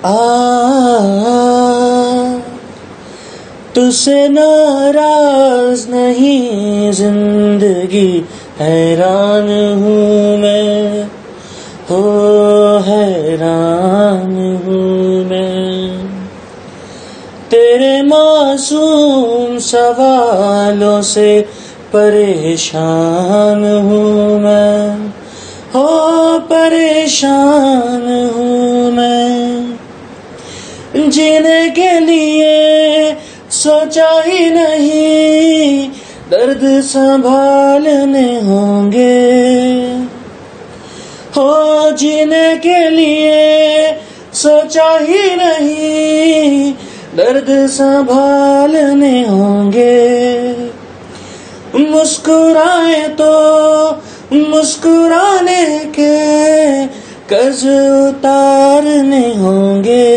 आ तुझसे नाराज नहीं जिंदगी, हैरान हूँ मैं, हो हैरान हूँ मैं। तेरे मासूम सवालों से परेशान हूँ मैं, हो परेशान हूँ मैं। जीने के लिए सोचा ही नहीं, दर्द संभालने होंगे। हो जीने के लिए सोचा ही नहीं, दर्द संभालने होंगे। मुस्कुराए तो मुस्कुराने के कर्ज उतारने होंगे।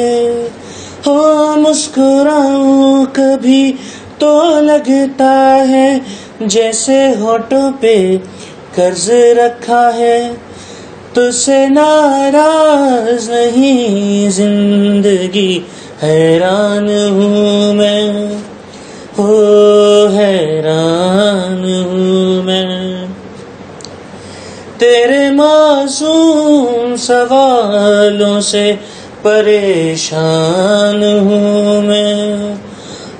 हो मुस्कुराऊं कभी तो लगता है जैसे होठों पे कर्ज रखा है। तुझसे नाराज नहीं जिंदगी, हैरान हूँ मैं, हो हैरान हूँ मैं। तेरे मासूम सवालों से परेशान हूँ मैं,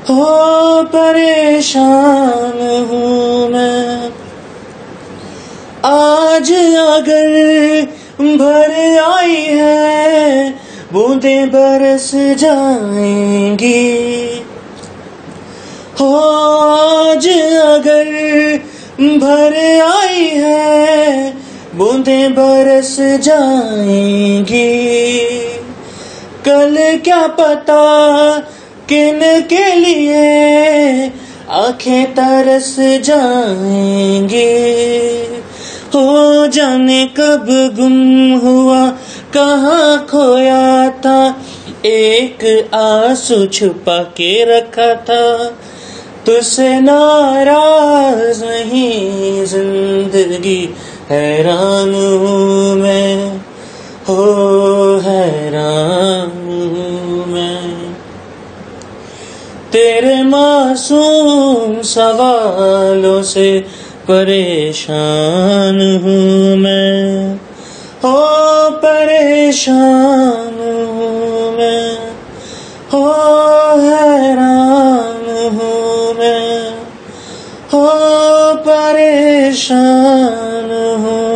हो परेशान हूँ मैं। आज अगर भर आई है बूंदें बरस जाएंगी। हो आज अगर भर आई है बूंदें बरस जाएंगी। कल क्या पता किन के लिए आंखें तरस जाएंगी। हो जाने कब गुम हुआ, कहाँ खोया था, एक आंसू छुपा के रखा था। तुझसे नाराज नहीं जिंदगी, हैरान हूँ मैं, हो हैरान हूँ मैं। तेरे मासूम सवालों से परेशान हूँ मैं, हो परेशान हूँ मैं, हो हैरान हूँ मैं, हो परेशान हूँ।